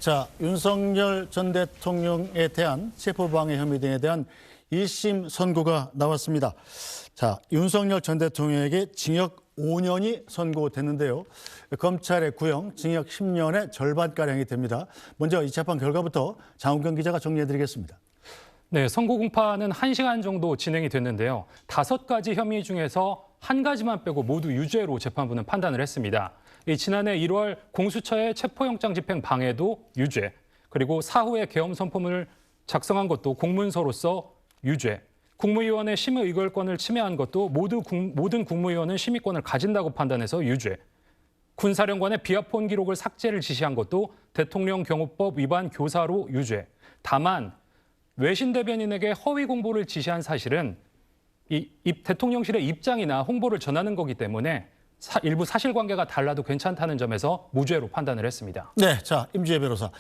자, 윤석열 전 대통령에 대한 체포방해 혐의 등에 대한 1심 선고가 나왔습니다. 자, 윤석열 전 대통령에게 징역 5년이 선고됐는데요. 검찰의 구형 징역 10년의 절반가량이 됩니다. 먼저 이 재판 결과부터 장훈경 기자가 정리해드리겠습니다. 네, 선고 공판은 1시간 정도 진행이 됐는데요. 5가지 혐의 중에서 한 가지만 빼고 모두 유죄로 재판부는 판단을 했습니다. 지난해 1월 공수처의 체포영장 집행 방해도 유죄, 그리고 사후에 계엄 선포문을 작성한 것도 공문서로서 유죄, 국무위원의 심의 의결권을 침해한 것도 모든 국무위원은 심의권을 가진다고 판단해서 유죄, 군사령관의 비합본 기록을 삭제를 지시한 것도 대통령 경호법 위반 교사로 유죄. 다만 외신 대변인에게 허위 공보를 지시한 사실은 이 대통령실의 입장이나 홍보를 전하는 거기 때문에 일부 사실관계가 달라도 괜찮다는 점에서 무죄로 판단을 했습니다. 네, 자, 임지혜 변호사.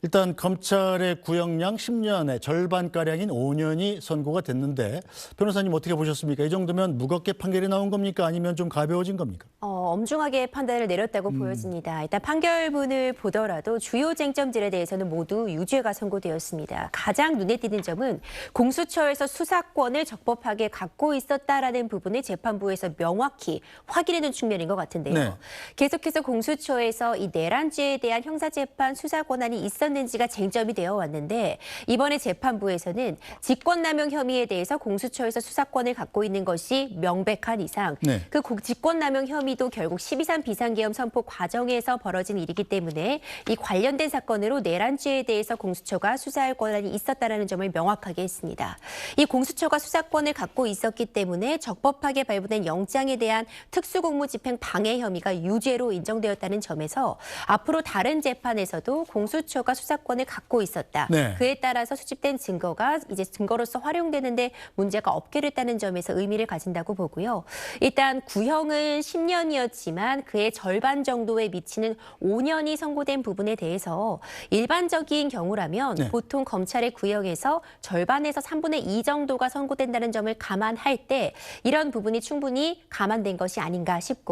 일단 검찰의 구형량 10년의 절반가량인 5년이 선고가 됐는데 변호사님 어떻게 보셨습니까? 이 정도면 무겁게 판결이 나온 겁니까? 아니면 좀 가벼워진 겁니까? 엄중하게 판단을 내렸다고 보여집니다. 일단 판결문을 보더라도 주요 쟁점들에 대해서는 모두 유죄가 선고되었습니다. 가장 눈에 띄는 점은 공수처에서 수사권을 적법하게 갖고 있었다라는 부분을 재판부에서 명확히 확인해둔 측면인 것 같은데요. 네. 계속해서 공수처에서 이 내란죄에 대한 형사재판 수사 권한이 있었는지가 쟁점이 되어 왔는데 이번에 재판부에서는 직권남용 혐의에 대해서 공수처에서 수사권을 갖고 있는 것이 명백한 이상 네. 그 직권남용 혐의도 결국 12.3 비상계엄 선포 과정에서 벌어진 일이기 때문에 이 관련된 사건으로 내란죄에 대해서 공수처가 수사할 권한이 있었다는 점을 명확하게 했습니다. 이 공수처가 수사권을 갖고 있었기 때문에 적법하게 발부된 영장에 대한 특수공무 집행 방해 혐의가 유죄로 인정되었다는 점에서 앞으로 다른 재판에서도 공수처가 수사권을 갖고 있었다. 네. 그에 따라서 수집된 증거가 이제 증거로서 활용되는데 문제가 없게 됐다는 점에서 의미를 가진다고 보고요. 일단 구형은 10년이었지만 그의 절반 정도에 미치는 5년이 선고된 부분에 대해서 일반적인 경우라면 네. 보통 검찰의 구형에서 절반에서 3분의 2 정도가 선고된다는 점을 감안할 때 이런 부분이 충분히 감안된 것이 아닌가 싶고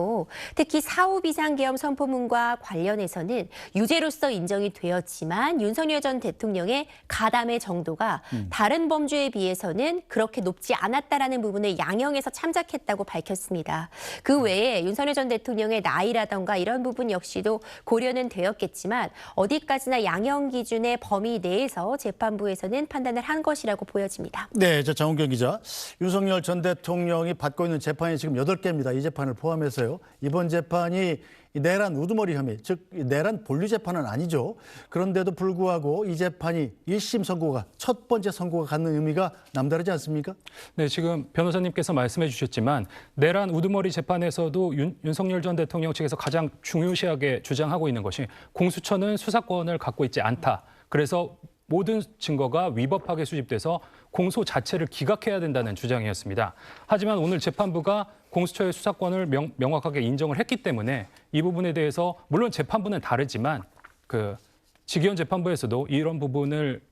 특히 사후 비상계엄 선포문과 관련해서는 유죄로서 인정이 되었지만 윤석열 전 대통령의 가담의 정도가 다른 범죄에 비해서는 그렇게 높지 않았다라는 부분을 양형에서 참작했다고 밝혔습니다. 그 외에 윤석열 전 대통령의 나이라던가 이런 부분 역시도 고려는 되었겠지만 어디까지나 양형 기준의 범위 내에서 재판부에서는 판단을 한 것이라고 보여집니다. 네, 저 장훈경 기자. 윤석열 전 대통령이 받고 있는 재판이 지금 8개입니다. 이 재판을 포함해서요. 이번 재판이 내란 우두머리 혐의, 즉 내란 본류 재판은 아니죠. 그런데도 불구하고 이 재판이 1심 선고가 첫 번째 선고가 갖는 의미가 남다르지 않습니까? 네, 지금 변호사님께서 말씀해 주셨지만 내란 우두머리 재판에서도 윤석열 전 대통령 측에서 가장 중요시하게 주장하고 있는 것이 공수처는 수사권을 갖고 있지 않다. 그래서 모든 증거가 위법하게 수집돼서 공소 자체를 기각해야 된다는 주장이었습니다. 하지만 오늘 재판부가 공수처의 수사권을 명확하게 인정을 했기 때문에 이 부분에 대해서 물론 재판부는 다르지만 그 직위원 재판부에서도 이런 부분을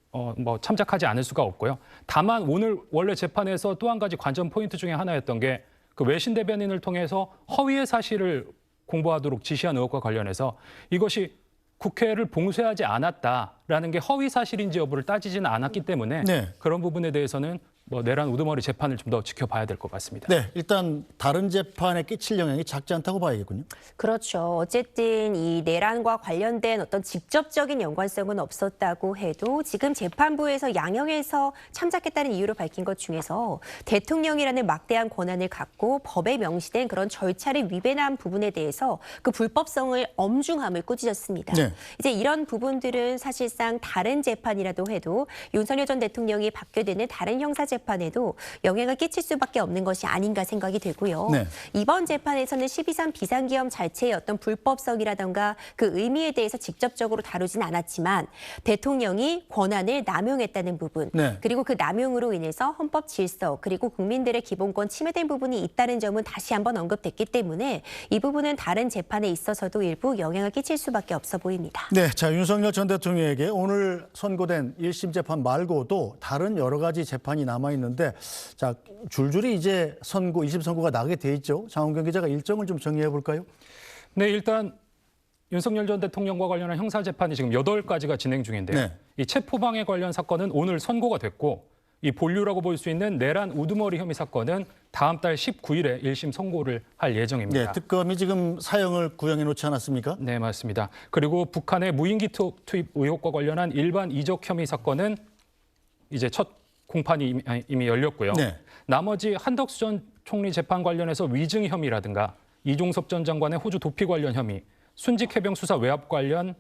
참작하지 않을 수가 없고요. 다만 오늘 원래 재판에서 또 한 가지 관전 포인트 중에 하나였던 게 그 외신 대변인을 통해서 허위의 사실을 공보하도록 지시한 의혹과 관련해서 이것이 국회를 봉쇄하지 않았다라는 게 허위 사실인지 여부를 따지지는 않았기 때문에 네. 그런 부분에 대해서는 내란 우두머리 재판을 좀 더 지켜봐야 될 것 같습니다. 네, 일단 다른 재판에 끼칠 영향이 작지 않다고 봐야겠군요. 그렇죠. 어쨌든 이 내란과 관련된 어떤 직접적인 연관성은 없었다고 해도 지금 재판부에서 양형에서 참작했다는 이유로 밝힌 것 중에서 대통령이라는 막대한 권한을 갖고 법에 명시된 그런 절차를 위배한 부분에 대해서 그 불법성을 엄중함을 꾸짖었습니다. 네. 이제 이런 부분들은 사실상 다른 재판이라도 해도 윤석열 전 대통령이 받게 되는 다른 형사 재판에도 영향을 끼칠 수밖에 없는 것이 아닌가 생각이 되고요. 네. 이번 재판에서는 12.3 비상계엄 자체의 어떤 불법성이라던가 그 의미에 대해서 직접적으로 다루진 않았지만 대통령이 권한을 남용했다는 부분 네. 그리고 그 남용으로 인해서 헌법 질서 그리고 국민들의 기본권 침해된 부분이 있다는 점은 다시 한번 언급됐기 때문에 이 부분은 다른 재판에 있어서도 일부 영향을 끼칠 수밖에 없어 보입니다. 네, 자, 윤석열 전 대통령에게 오늘 선고된 1심 재판 말고도 다른 여러 가지 재판이 남아있는데 자, 줄줄이 이제 선고, 2심 선고가 나게 돼 있죠. 장훈경 기자가 일정을 좀 정리해 볼까요? 네, 일단 윤석열 전 대통령과 관련한 형사 재판이 지금 8가지가 진행 중인데요. 네. 이 체포방해 관련 사건은 오늘 선고가 됐고 이 본류라고 볼 수 있는 내란 우두머리 혐의 사건은 다음 달 19일에 1심 선고를 할 예정입니다. 네, 특검이 지금 사형을 구형해 놓지 않았습니까? 네, 맞습니다. 그리고 북한의 무인기 투입 의혹과 관련한 일반 이적 혐의 사건은 이제 첫 공판이 이미 열렸고요. 네. 나머지 한덕수 전 총리 재판 관련해서 위증 혐의라든가 이종섭 전 장관의 호주 도피 관련 혐의, 순직 해병 수사 외압 관련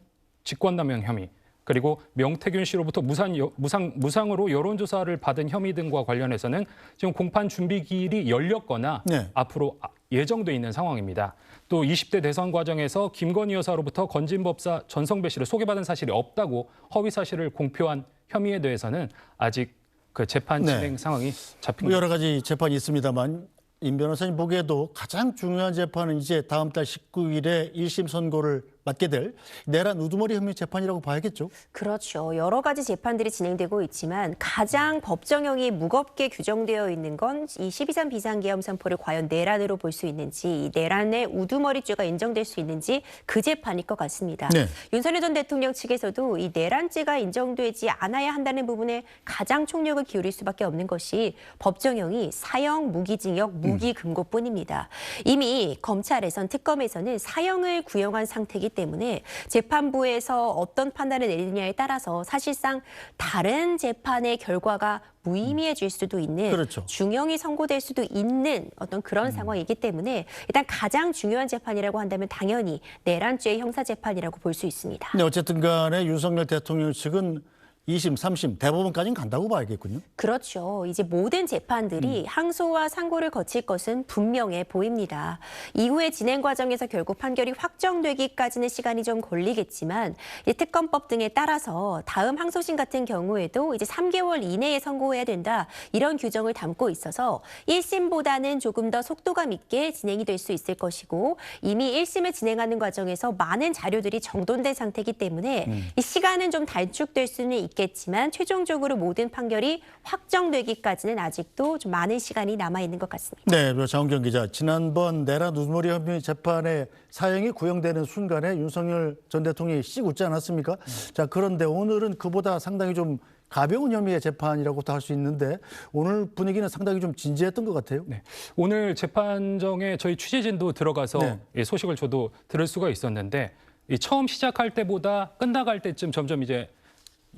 직권남용 혐의, 그리고 명태균 씨로부터 무상으로 여론조사를 받은 혐의 등과 관련해서는 지금 공판 준비기일이 열렸거나 네. 앞으로 예정돼 있는 상황입니다. 또 20대 대선 과정에서 김건희 여사로부터 건진법사 전성배 씨를 소개받은 사실이 없다고 허위 사실을 공표한 혐의에 대해서는 아직 그 재판 네. 진행 상황이 잡힌 뭐 여러 가지 재판이 있습니다만 임 변호사님 보기에도 가장 중요한 재판은 이제 다음 달 19일에 1심 선고를 맡게 될 내란 우두머리 혐의 재판이라고 봐야겠죠. 그렇죠. 여러 가지 재판들이 진행되고 있지만 가장 법정형이 무겁게 규정되어 있는 건 이 12.3 비상계엄 선포를 과연 내란으로 볼 수 있는지, 이 내란의 우두머리죄가 인정될 수 있는지 그 재판일 것 같습니다. 네. 윤석열 전 대통령 측에서도 이 내란죄가 인정되지 않아야 한다는 부분에 가장 총력을 기울일 수밖에 없는 것이 법정형이 사형, 무기징역, 무기금고뿐입니다. 이미 검찰에선 특검에서는 사형을 구형한 상태이기 때문에 재판부에서 어떤 판단을 내리느냐에 따라서 사실상 다른 재판의 결과가 무의미해질 수도 있는, 그렇죠. 중형이 선고될 수도 있는 어떤 그런 상황이기 때문에 일단 가장 중요한 재판이라고 한다면 당연히 내란죄 형사재판이라고 볼 수 있습니다. 네, 어쨌든 간에 윤석열 대통령 측은 2심, 3심, 대법원까지는 간다고 봐야겠군요. 그렇죠. 이제 모든 재판들이 항소와 상고를 거칠 것은 분명해 보입니다. 이후의 진행 과정에서 결국 판결이 확정되기까지는 시간이 좀 걸리겠지만 이 특검법 등에 따라서 다음 항소심 같은 경우에도 이제 3개월 이내에 선고해야 된다. 이런 규정을 담고 있어서 1심보다는 조금 더 속도감 있게 진행이 될 수 있을 것이고 이미 1심을 진행하는 과정에서 많은 자료들이 정돈된 상태이기 때문에 이 시간은 좀 단축될 수는 있겠지만 최종적으로 모든 판결이 확정되기까지는 아직도 좀 많은 시간이 남아 있는 것 같습니다. 네, 장훈경 기자. 지난번 내란 우두머리 혐의 재판에 사형이 구형되는 순간에 윤석열 전 대통령이 씩 웃지 않았습니까? 자, 그런데 오늘은 그보다 상당히 좀 가벼운 혐의의 재판이라고도 할 수 있는데 오늘 분위기는 상당히 좀 진지했던 것 같아요. 네. 오늘 재판정에 저희 취재진도 들어가서 네. 이 소식을 저도 들을 수가 있었는데 이 처음 시작할 때보다 끝나갈 때쯤 점점 이제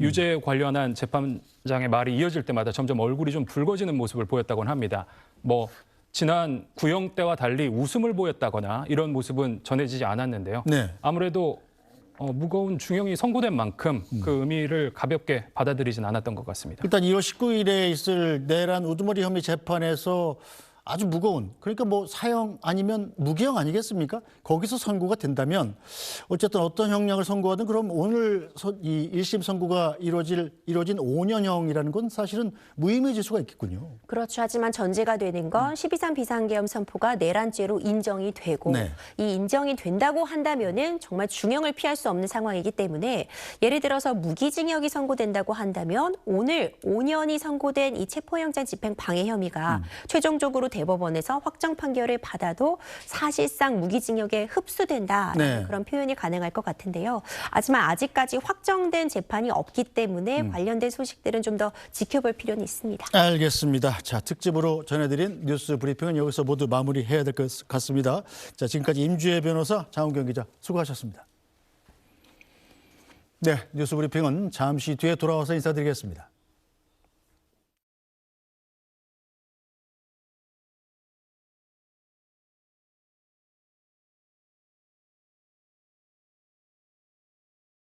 유죄 관련한 재판장의 말이 이어질 때마다 점점 얼굴이 좀 붉어지는 모습을 보였다고는 합니다. 뭐 지난 구형 때와 달리 웃음을 보였다거나 이런 모습은 전해지지 않았는데요. 네. 아무래도 무거운 중형이 선고된 만큼 그 의미를 가볍게 받아들이진 않았던 것 같습니다. 일단 2월 19일에 있을 내란 우두머리 혐의 재판에서 아주 무거운, 그러니까 뭐 사형 아니면 무기형 아니겠습니까? 거기서 선고가 된다면 어쨌든 어떤 형량을 선고하든 그럼 오늘 이 1심 선고가 이루어진 5년형이라는 건 사실은 무의미해질 수가 있겠군요. 그렇죠. 하지만 전제가 되는 건 12.3 비상계엄 선포가 내란죄로 인정이 되고 네. 이 인정이 된다고 한다면은 정말 중형을 피할 수 없는 상황이기 때문에 예를 들어서 무기징역이 선고된다고 한다면 오늘 5년이 선고된 이 체포영장 집행 방해 혐의가 최종적으로 대법원에서 확정 판결을 받아도 사실상 무기징역에 흡수된다라는 네. 그런 표현이 가능할 것 같은데요. 하지만 아직까지 확정된 재판이 없기 때문에 관련된 소식들은 좀 더 지켜볼 필요는 있습니다. 알겠습니다. 자, 특집으로 전해드린 뉴스 브리핑은 여기서 모두 마무리해야 될 것 같습니다. 자, 지금까지 임주혜 변호사, 장훈경 기자 수고하셨습니다. 네, 뉴스 브리핑은 잠시 뒤에 돌아와서 인사드리겠습니다.